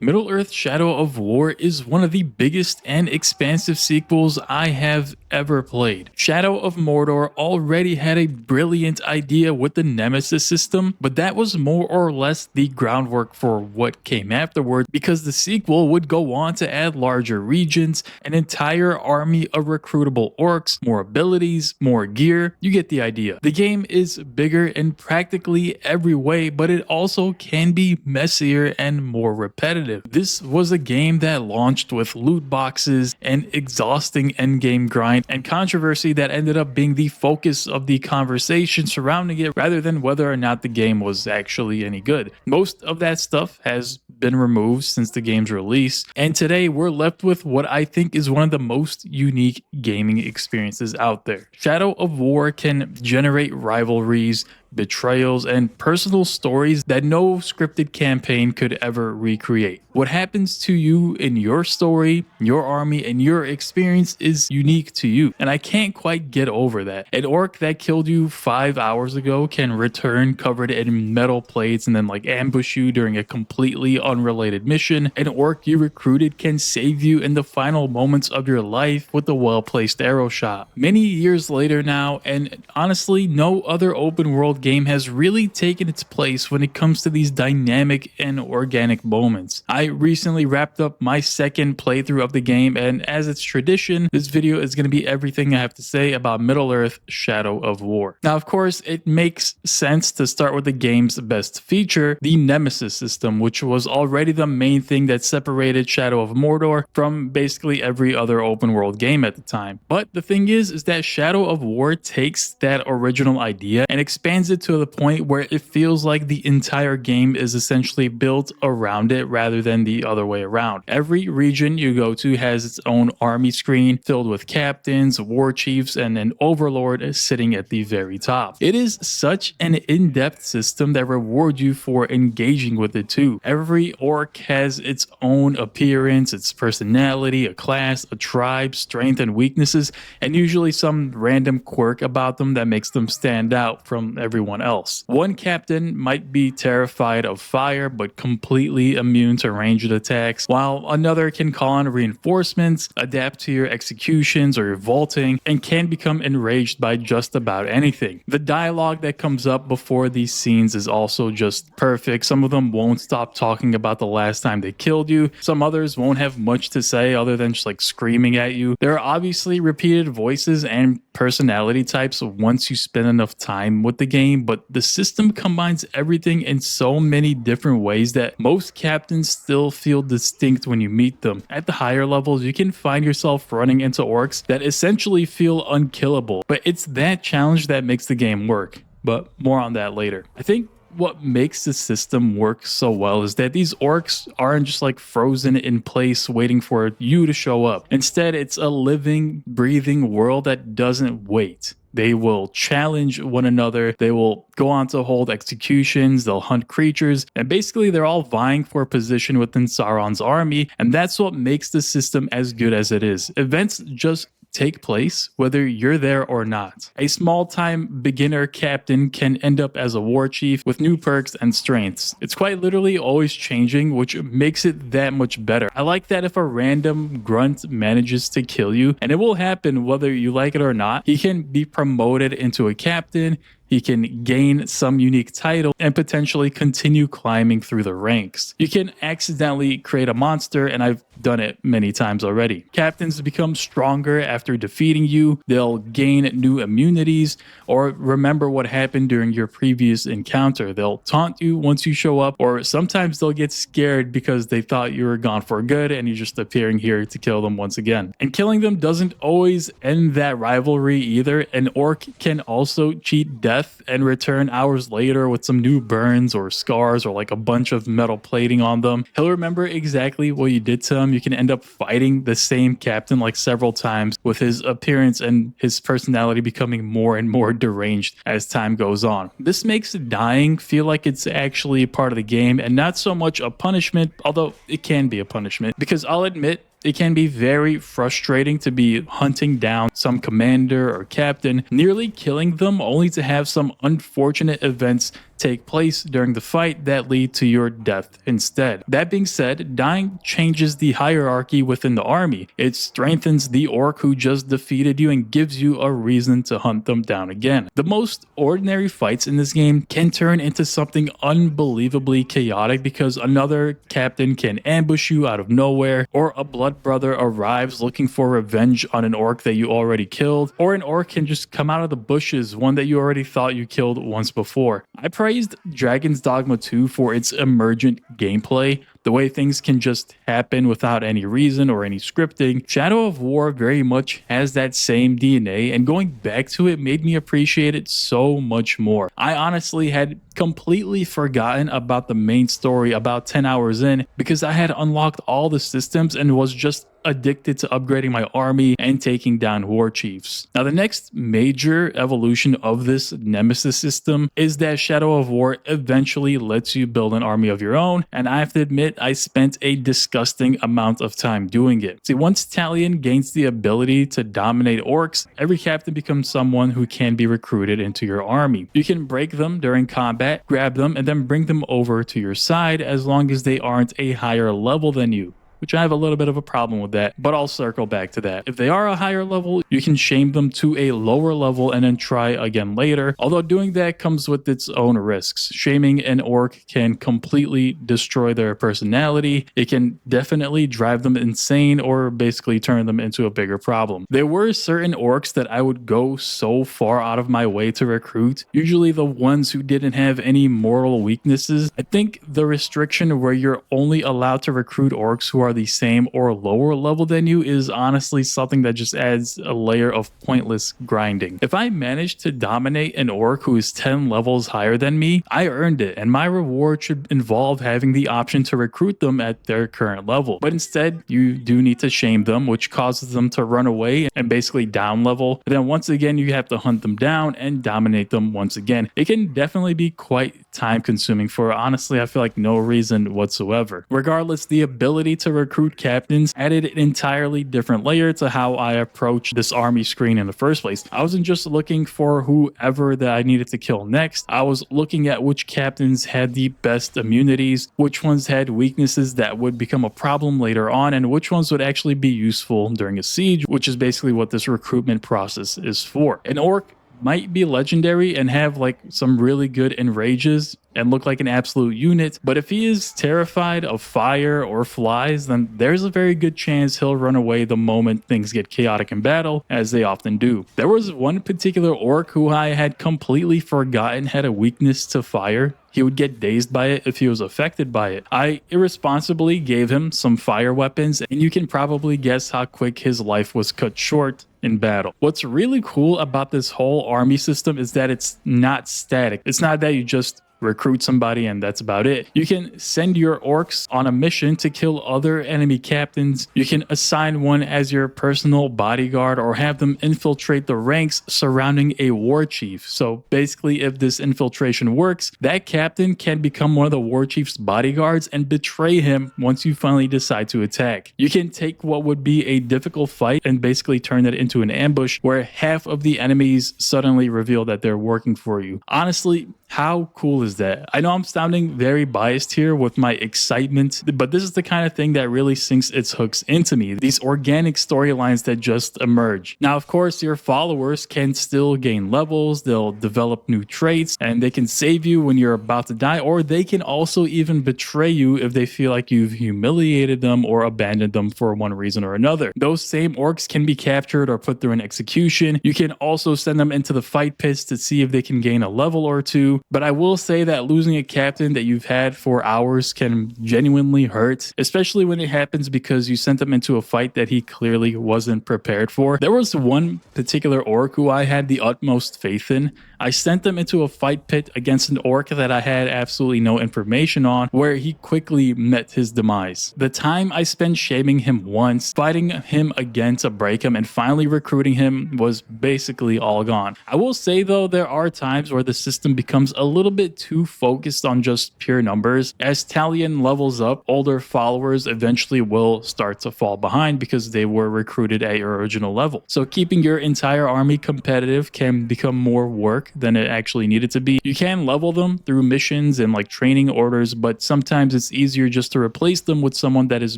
Middle-earth: Shadow of War is one of the biggest and expansive sequels I have ever played. Shadow of Mordor already had a brilliant idea with the Nemesis system, but that was more or less the groundwork for what came afterward, because the sequel would go on to add larger regions, an entire army of recruitable orcs, more abilities, more gear. You get the idea. The game is bigger in practically every way, but it also can be messier and more repetitive. This was a game that launched with loot boxes, an exhausting endgame grind, and controversy that ended up being the focus of the conversation surrounding it rather than whether or not the game was actually any good. Most of that stuff has been removed since the game's release, and today we're left with what I think is one of the most unique gaming experiences out there. Shadow of War can generate rivalries, betrayals, and personal stories that no scripted campaign could ever recreate. What happens to you in your story, your army, and your experience is unique to you, and I can't quite get over that. An orc that killed you 5 hours ago can return covered in metal plates and then ambush you during a completely unrelated mission. An orc you recruited can save you in the final moments of your life with a well-placed arrow shot. Many years later now, and honestly, no other open world game has really taken its place when it comes to these dynamic and organic moments. I recently wrapped up my second playthrough of the game, and as it's tradition, this video is going to be everything I have to say about Middle-earth: Shadow of War. Now, of course, it makes sense to start with the game's best feature, the Nemesis System, which was already the main thing that separated Shadow of Mordor from basically every other open world game at the time. But the thing is that Shadow of War takes that original idea and expands it to the point where it feels like the entire game is essentially built around it rather than the other way around. Every region you go to has its own army screen filled with captains, war chiefs, and an overlord sitting at the very top. It is such an in-depth system that rewards you for engaging with it too. Every orc has its own appearance, its personality, a class, a tribe, strength and weaknesses, and usually some random quirk about them that makes them stand out from everyone else. One captain might be terrified of fire but completely immune to ranged attacks, while another can call on reinforcements, adapt to your executions or your vaulting, and can become enraged by just about anything. The dialogue that comes up before these scenes is also just perfect. Some of them won't stop talking about the last time they killed you. Some others won't have much to say other than just screaming at you. There are obviously repeated voices and personality types once you spend enough time with the game, but the system combines everything in so many different ways that most captains still feel distinct when you meet them. At the higher levels, you can find yourself running into orcs that essentially feel unkillable, but it's that challenge that makes the game work. But more on that later. I think what makes the system work so well is that these orcs aren't just frozen in place waiting for you to show up. Instead, it's a living, breathing world that doesn't wait. They will challenge one another, they will go on to hold executions, they'll hunt creatures, and basically they're all vying for a position within Sauron's army, and that's what makes the system as good as it is. Events just take place whether you're there or not. A small-time beginner captain can end up as a war chief with new perks and strengths. It's quite literally always changing, which makes it that much better. I like that if a random grunt manages to kill you, and it will happen whether you like it or not, he can be promoted into a captain, he can gain some unique title, and potentially continue climbing through the ranks. You can accidentally create a monster, and I've done it many times already. Captains become stronger after defeating you, they'll gain new immunities, or remember what happened during your previous encounter. They'll taunt you once you show up, or sometimes they'll get scared because they thought you were gone for good and you're just appearing here to kill them once again. And killing them doesn't always end that rivalry either. An orc can also cheat death and return hours later with some new burns or scars or a bunch of metal plating on them. He'll remember exactly what you did to him. You can end up fighting the same captain several times, with his appearance and his personality becoming more and more deranged as time goes on. This makes dying feel like it's actually part of the game and not so much a punishment, although it can be a punishment, because I'll admit it can be very frustrating to be hunting down some commander or captain, nearly killing them only to have some unfortunate events take place during the fight that lead to your death instead. That being said, dying changes the hierarchy within the army. It strengthens the orc who just defeated you and gives you a reason to hunt them down again. The most ordinary fights in this game can turn into something unbelievably chaotic because another captain can ambush you out of nowhere, or a blood brother arrives looking for revenge on an orc that you already killed, or an orc can just come out of the bushes, one that you already thought you killed once before. I praised Dragon's Dogma 2 for its emergent gameplay, the way things can just happen without any reason or any scripting. Shadow of War very much has that same DNA, and going back to it made me appreciate it so much more. I honestly had completely forgotten about the main story about 10 hours in because I had unlocked all the systems and was just addicted to upgrading my army and taking down war chiefs. Now, the next major evolution of this Nemesis system is that Shadow of War eventually lets you build an army of your own, and I have to admit I spent a disgusting amount of time doing it. See, once Talion gains the ability to dominate orcs, every captain becomes someone who can be recruited into your army. You can break them during combat, grab them, and then bring them over to your side as long as they aren't a higher level than you, which I have a little bit of a problem with that, but I'll circle back to that. If they are a higher level, you can shame them to a lower level and then try again later, although doing that comes with its own risks. Shaming an orc can completely destroy their personality. It can definitely drive them insane or basically turn them into a bigger problem. There were certain orcs that I would go so far out of my way to recruit, usually the ones who didn't have any moral weaknesses. I think the restriction where you're only allowed to recruit orcs who are the same or lower level than you is honestly something that just adds a layer of pointless grinding. If I manage to dominate an orc who is 10 levels higher than me, I earned it, and my reward should involve having the option to recruit them at their current level. But instead, you do need to shame them, which causes them to run away and basically down level. But then once again, you have to hunt them down and dominate them once again. It can definitely be quite time consuming for, honestly, I feel like no reason whatsoever. Regardless, the ability to recruit captains added an entirely different layer to how I approach this army screen in the first place. I wasn't just looking for whoever that I needed to kill next. I was looking at which captains had the best immunities, which ones had weaknesses that would become a problem later on, and which ones would actually be useful during a siege, which is basically what this recruitment process is for. An orc might be legendary and have like some really good enrages and look like an absolute unit, but if he is terrified of fire or flies, then there's a very good chance he'll run away the moment things get chaotic in battle, as they often do. There was one particular orc who I had completely forgotten had a weakness to fire. He would get dazed by it if he was affected by it. I irresponsibly gave him some fire weapons, and you can probably guess how quick his life was cut short in battle. What's really cool about this whole army system is that it's not static. It's not that you just recruit somebody and that's about it. You can send your orcs on a mission to kill other enemy captains. You can assign one as your personal bodyguard or have them infiltrate the ranks surrounding a war chief. So basically, if this infiltration works, that captain can become one of the war chief's bodyguards and betray him once you finally decide to attack. You can take what would be a difficult fight and basically turn it into an ambush where half of the enemies suddenly reveal that they're working for you. Honestly, how cool is that? I know I'm sounding very biased here with my excitement, but this is the kind of thing that really sinks its hooks into me. These organic storylines that just emerge. Now, of course, your followers can still gain levels, they'll develop new traits, and they can save you when you're about to die, or they can also even betray you if they feel like you've humiliated them or abandoned them for one reason or another. Those same orcs can be captured or put through an execution. You can also send them into the fight pits to see if they can gain a level or two. But I will say that losing a captain that you've had for hours can genuinely hurt, especially when it happens because you sent him into a fight that he clearly wasn't prepared for. There was one particular orc who I had the utmost faith in. I sent them into a fight pit against an orc that I had absolutely no information on, where he quickly met his demise. The time I spent shaming him once, fighting him again to break him, and finally recruiting him was basically all gone. I will say though, there are times where the system becomes a little bit too focused on just pure numbers. As Talion levels up, older followers eventually will start to fall behind because they were recruited at your original level. So keeping your entire army competitive can become more work than it actually needed to be. You can level them through missions and like training orders, but sometimes it's easier just to replace them with someone that is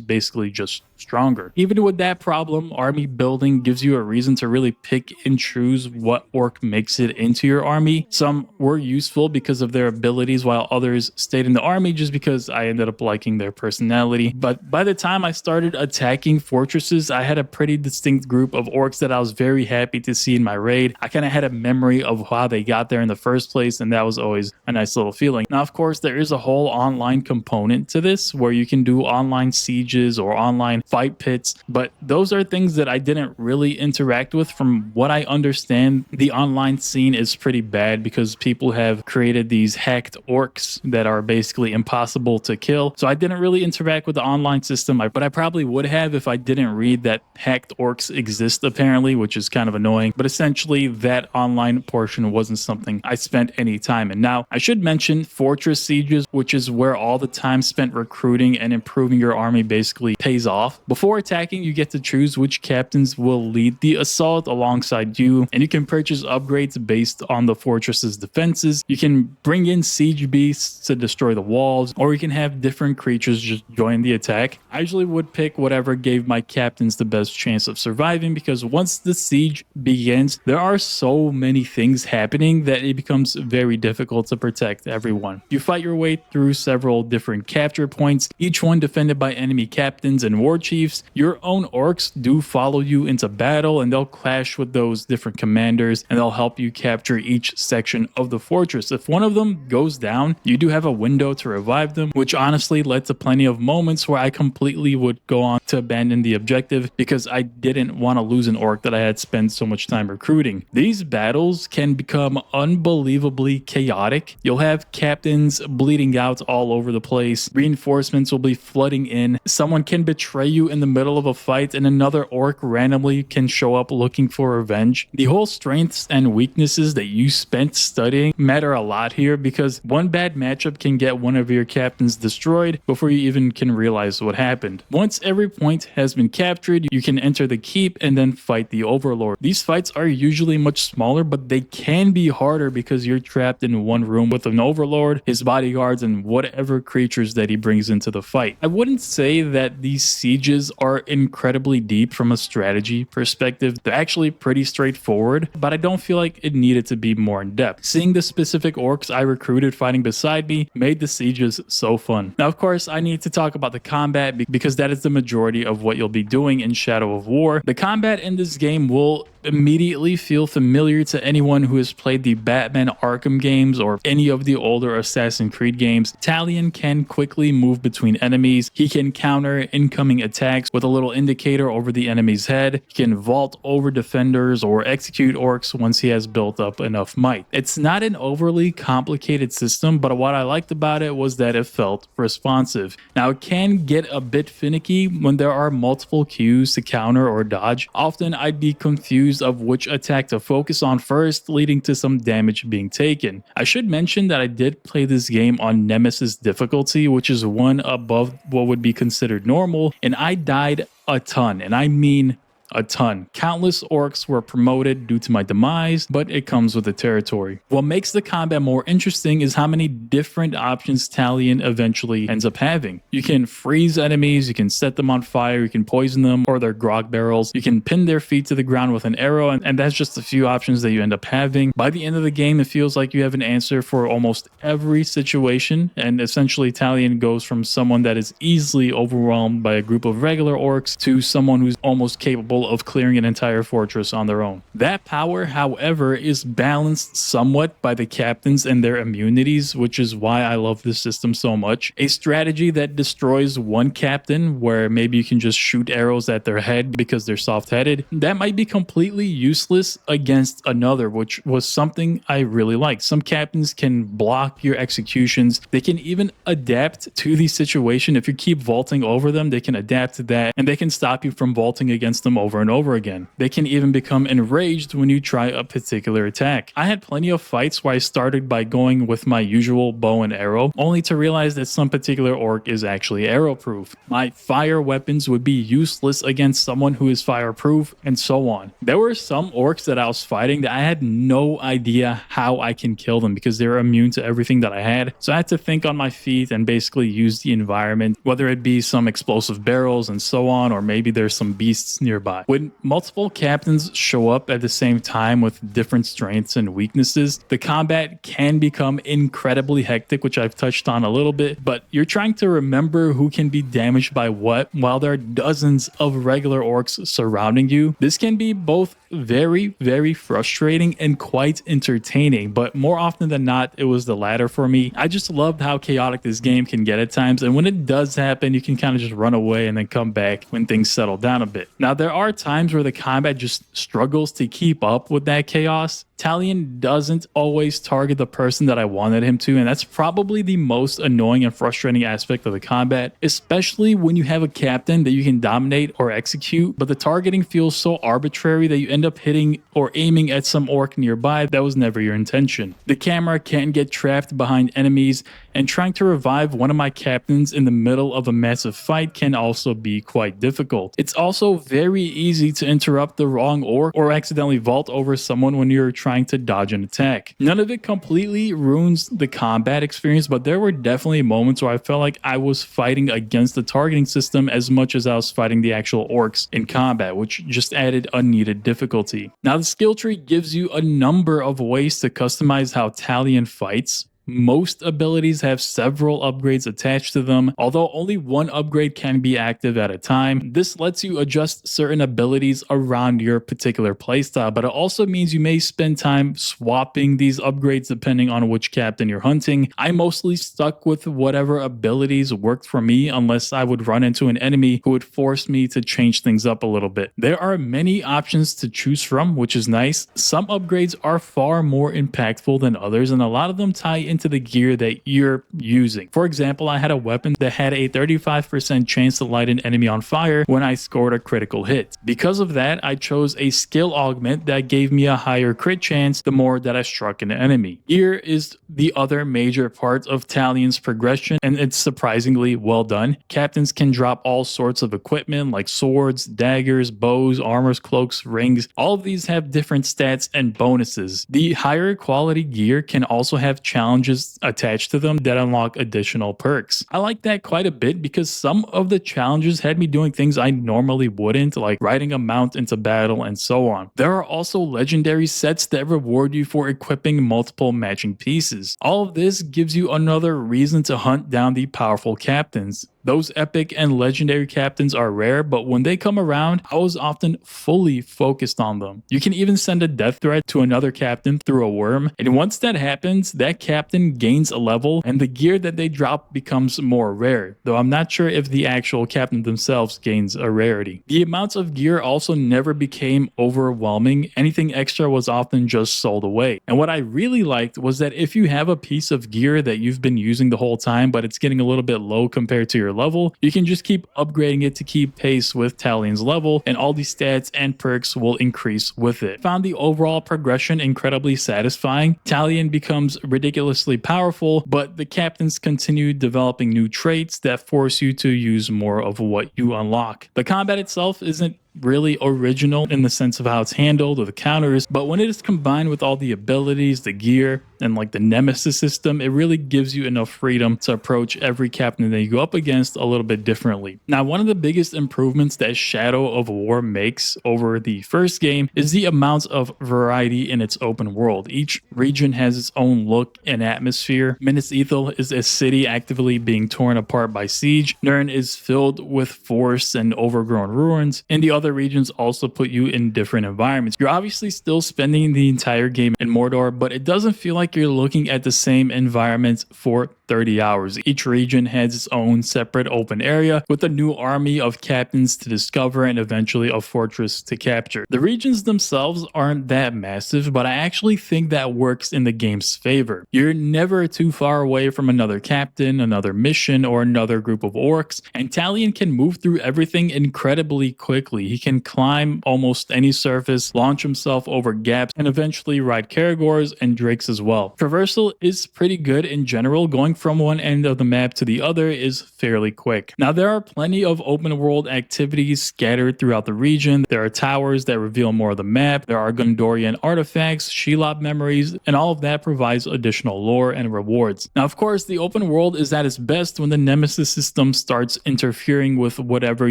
basically just stronger. Even with that problem, army building gives you a reason to really pick and choose what orc makes it into your army. Some were useful because of their abilities, while others stayed in the army just because I ended up liking their personality. But by the time I started attacking fortresses, I had a pretty distinct group of orcs that I was very happy to see in my raid. I kind of had a memory of how they got there in the first place, and that was always a nice little feeling. Now, of course, there is a whole online component to this where you can do online sieges or online fight pits, but those are things that I didn't really interact with. From what I understand, the online scene is pretty bad because people have created these hacked orcs that are basically impossible to kill. So I didn't really interact with the online system, but I probably would have if I didn't read that hacked orcs exist apparently, which is kind of annoying. But essentially that online portion wasn't something I spent any time in. Now, I should mention fortress sieges, which is where all the time spent recruiting and improving your army basically pays off. Before attacking, you get to choose which captains will lead the assault alongside you, and you can purchase upgrades based on the fortress's defenses. You can bring in siege beasts to destroy the walls, or you can have different creatures just join the attack. I usually would pick whatever gave my captains the best chance of surviving, because once the siege begins, there are so many things happening that it becomes very difficult to protect everyone. You fight your way through several different capture points, each one defended by enemy captains and war chiefs. Your own orcs do follow you into battle, and they'll clash with those different commanders, and they'll help you capture each section of the fortress. If one of them goes down, you do have a window to revive them, which honestly led to plenty of moments where I completely would go on to abandon the objective because I didn't want to lose an orc that I had spent so much time recruiting. These battles can become unbelievably chaotic. You'll have captains bleeding out all over the place. Reinforcements will be flooding in. Someone can betray you in the middle of a fight, and another orc randomly can show up looking for revenge. The whole strengths and weaknesses that you spent studying matter a lot here, because one bad matchup can get one of your captains destroyed before you even can realize what happened. Once every point has been captured, you can enter the keep and then fight the overlord. These fights are usually much smaller, but they can be harder because you're trapped in one room with an overlord, his bodyguards, and whatever creatures that he brings into the fight. I wouldn't say that these sieges are incredibly deep from a strategy perspective. They're actually pretty straightforward, but I don't feel like it needed to be more in depth. Seeing the specific orcs I recruited fighting beside me made the sieges so fun. Now, of course, I need to talk about the combat because that is the majority of what you'll be doing in Shadow of War. The combat in this game will immediately feel familiar to anyone who has played the Batman Arkham games or any of the older Assassin's Creed games. Talion can quickly move between enemies. He can counter incoming attacks with a little indicator over the enemy's head. He can vault over defenders or execute orcs once he has built up enough might. It's not an overly complicated system, but what I liked about it was that it felt responsive. Now, it can get a bit finicky when there are multiple cues to counter or dodge. Often I'd be confused of which attack to focus on first, leading to some damage being taken. I should mention that I did play this game on Nemesis difficulty, which is one above what would be considered normal, and I died a ton, and I mean a ton. Countless orcs were promoted due to my demise, but it comes with the territory. What makes the combat more interesting is how many different options Talion eventually ends up having. You can freeze enemies, you can set them on fire, you can poison them or their grog barrels, you can pin their feet to the ground with an arrow, and that's just a few options that you end up having. By the end of the game, it feels like you have an answer for almost every situation, and essentially Talion goes from someone that is easily overwhelmed by a group of regular orcs to someone who's almost capable of clearing an entire fortress on their own. That power, however, is balanced somewhat by the captains and their immunities, which is why I love this system so much. A strategy that destroys one captain, where maybe you can just shoot arrows at their head because they're soft-headed, that might be completely useless against another, which was something I really liked. Some captains can block your executions. They can even adapt to the situation. If you keep vaulting over them, they can adapt to that, and they can stop you from vaulting against them over and over again. They can even become enraged when you try a particular attack. I had plenty of fights where I started by going with my usual bow and arrow, only to realize that some particular orc is actually arrow-proof. My fire weapons would be useless against someone who is fireproof, and so on. There were some orcs that I was fighting that I had no idea how I can kill them because they're immune to everything that I had. So I had to think on my feet and basically use the environment, whether it be some explosive barrels and so on, or maybe there's some beasts nearby. When multiple captains show up at the same time with different strengths and weaknesses, the combat can become incredibly hectic, which I've touched on a little bit, but you're trying to remember who can be damaged by what while there are dozens of regular orcs surrounding you. This can be both very frustrating and quite entertaining, but more often than not, it was the latter for me. I just loved how chaotic this game can get at times, and when it does happen, you can kind of just run away and then come back when things settle down a bit. Now, there are times where the combat just struggles to keep up with that chaos. Talion doesn't always target the person that I wanted him to, and that's probably the most annoying and frustrating aspect of the combat, especially when you have a captain that you can dominate or execute, but the targeting feels so arbitrary that you end up hitting or aiming at some orc nearby that was never your intention. The camera can get trapped behind enemies, and trying to revive one of my captains in the middle of a massive fight can also be quite difficult. It's also very easy to interrupt the wrong orc or accidentally vault over someone when you're trying to dodge an attack. None of it completely ruins the combat experience, but there were definitely moments where I felt like I was fighting against the targeting system as much as I was fighting the actual orcs in combat, which just added unneeded difficulty. Now, the skill tree gives you a number of ways to customize how Talion fights. Most abilities have several upgrades attached to them, although only one upgrade can be active at a time. This lets you adjust certain abilities around your particular playstyle, but it also means you may spend time swapping these upgrades depending on which captain you're hunting. I mostly stuck with whatever abilities worked for me unless I would run into an enemy who would force me to change things up a little bit. There are many options to choose from, which is nice. Some upgrades are far more impactful than others, and a lot of them tie into the gear that you're using. For example, I had a weapon that had a 35% chance to light an enemy on fire when I scored a critical hit. Because of that, I chose a skill augment that gave me a higher crit chance the more that I struck an enemy. Gear is the other major part of Talion's progression, and it's surprisingly well done. Captains can drop all sorts of equipment like swords, daggers, bows, armors, cloaks, rings. All of these have different stats and bonuses. The higher quality gear can also have challenges attached to them that unlock additional perks. I like that quite a bit because some of the challenges had me doing things I normally wouldn't, like riding a mount into battle and so on. There are also legendary sets that reward you for equipping multiple matching pieces. All of this gives you another reason to hunt down the powerful captains. Those epic and legendary captains are rare, but when they come around, I was often fully focused on them. You can even send a death threat to another captain through a worm, and once that happens, that captain gains a level and the gear that they drop becomes more rare, though I'm not sure if the actual captain themselves gains a rarity. The amounts of gear also never became overwhelming. Anything extra was often just sold away. And what I really liked was that if you have a piece of gear that you've been using the whole time, but it's getting a little bit low compared to your level, you can just keep upgrading it to keep pace with Talion's level, and all the stats and perks will increase with it. Found the overall progression incredibly satisfying. Talion becomes ridiculously powerful, but the captains continue developing new traits that force you to use more of what you unlock. The combat itself isn't really original in the sense of how it's handled or the counters, but when it is combined with all the abilities, the gear, and like the Nemesis system, it really gives you enough freedom to approach every captain that you go up against a little bit differently. Now, one of the biggest improvements that Shadow of War makes over the first game is the amount of variety in its open world. Each region has its own look and atmosphere. Minas Ithil is a city actively being torn apart by siege. Nirn is filled with forests and overgrown ruins, and the other regions also put you in different environments. You're obviously still spending the entire game in Mordor, but it doesn't feel like you're looking at the same environment for 30 hours. Each region has its own separate open area with a new army of captains to discover and eventually a fortress to capture. The regions themselves aren't that massive, but I actually think that works in the game's favor. You're never too far away from another captain, another mission, or another group of orcs, and Talion can move through everything incredibly quickly. He He can climb almost any surface, launch himself over gaps, and eventually ride Caragors and Drakes as well. Traversal is pretty good in general. Going from one end of the map to the other is fairly quick. Now, there are plenty of open world activities scattered throughout the region. There are towers that reveal more of the map. There are Gondorian artifacts, Shelob memories, and all of that provides additional lore and rewards. Now, of course, the open world is at its best when the Nemesis system starts interfering with whatever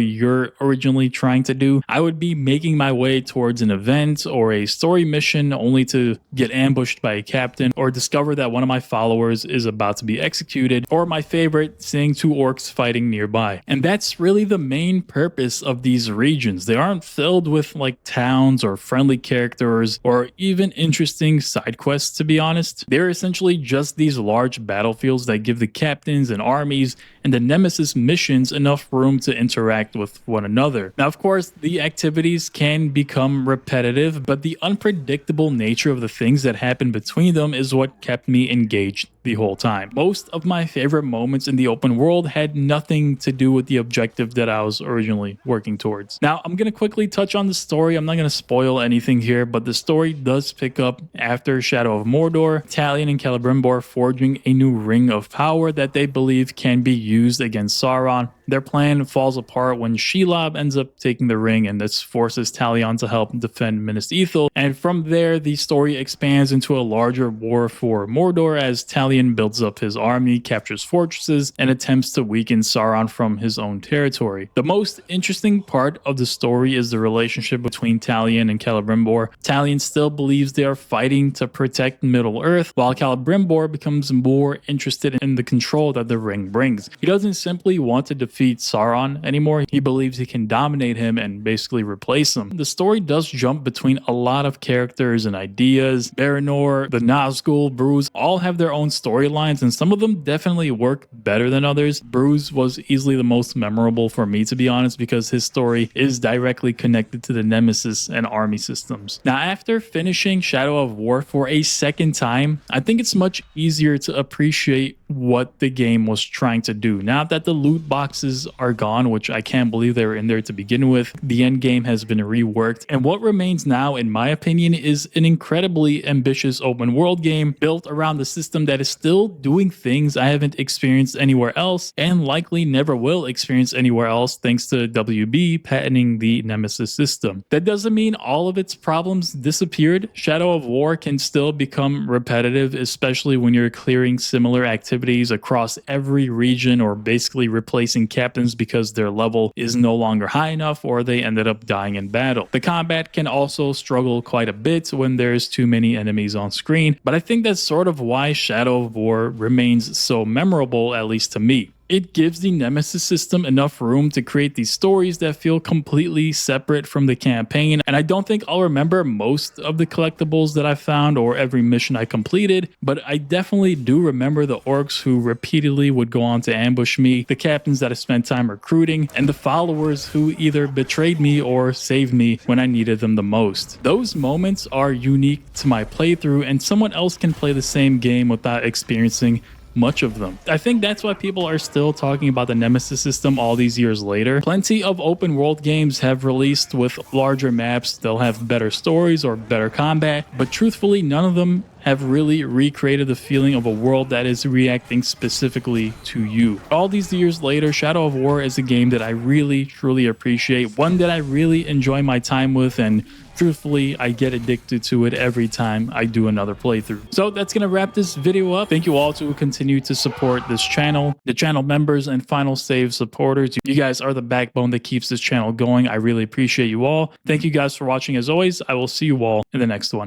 you're originally trying to do. I would be making my way towards an event or a story mission only to get ambushed by a captain or discover that one of my followers is about to be executed, or my favorite, seeing two orcs fighting nearby. And that's really the main purpose of these regions. They aren't filled with like towns or friendly characters or even interesting side quests, to be honest. They're essentially just these large battlefields that give the captains and armies and the Nemesis missions enough room to interact with one another. Now, of course, the activities can become repetitive, but the unpredictable nature of the things that happen between them is what kept me engaged the whole time. Most of my favorite moments in the open world had nothing to do with the objective that I was originally working towards. Now, I'm going to quickly touch on the story. I'm not going to spoil anything here, but the story does pick up after Shadow of Mordor, Talion and Celebrimbor forging a new ring of power that they believe can be used against Sauron. Their plan falls apart when Shelob ends up taking the ring, and this forces Talion to help defend Minas Ithil. And from there, the story expands into a larger war for Mordor as Talion builds up his army, captures fortresses, and attempts to weaken Sauron from his own territory. The most interesting part of the story is the relationship between Talion and Celebrimbor. Talion still believes they are fighting to protect Middle-earth, while Celebrimbor becomes more interested in the control that the ring brings. He doesn't simply want to defeat Sauron anymore. He believes he can dominate him and basically replace him. The story does jump between a lot of characters and ideas. Baranor, the Nazgul, Bruce all have their own storylines, and some of them definitely work better than others. Bruce was easily the most memorable for me, to be honest, because his story is directly connected to the Nemesis and army systems. Now, after finishing Shadow of War for a second time, I think it's much easier to appreciate what the game was trying to do. Now that the loot boxes are gone, which I can't believe they were in there to begin with, the end game has been reworked, and what remains now, in my opinion, is an incredibly ambitious open world game built around the system that is still doing things I haven't experienced anywhere else and likely never will experience anywhere else, thanks to WB patenting the Nemesis system. That doesn't mean all of its problems disappeared. Shadow of War can still become repetitive, especially when you're clearing similar activities across every region or basically replacing captains because their level is no longer high enough or they ended up dying in battle. The combat can also struggle quite a bit when there's too many enemies on screen, but I think that's sort of why Shadow of War remains so memorable, at least to me. It gives the Nemesis system enough room to create these stories that feel completely separate from the campaign, and I don't think I'll remember most of the collectibles that I found or every mission I completed, but I definitely do remember the orcs who repeatedly would go on to ambush me, the captains that I spent time recruiting, and the followers who either betrayed me or saved me when I needed them the most. Those moments are unique to my playthrough, and someone else can play the same game without experiencing much of them. I think that's why people are still talking about the Nemesis system all these years later. Plenty of open world games have released with larger maps. They'll have better stories or better combat, but truthfully, none of them have really recreated the feeling of a world that is reacting specifically to you. All these years later, Shadow of War is a game that I really, truly appreciate, one that I really enjoy my time with, and truthfully, I get addicted to it every time I do another playthrough. So that's going to wrap this video up. Thank you all to continue to support this channel, the channel members and Final Save supporters. You guys are the backbone that keeps this channel going. I really appreciate you all. Thank you guys for watching. As always, I will see you all in the next one.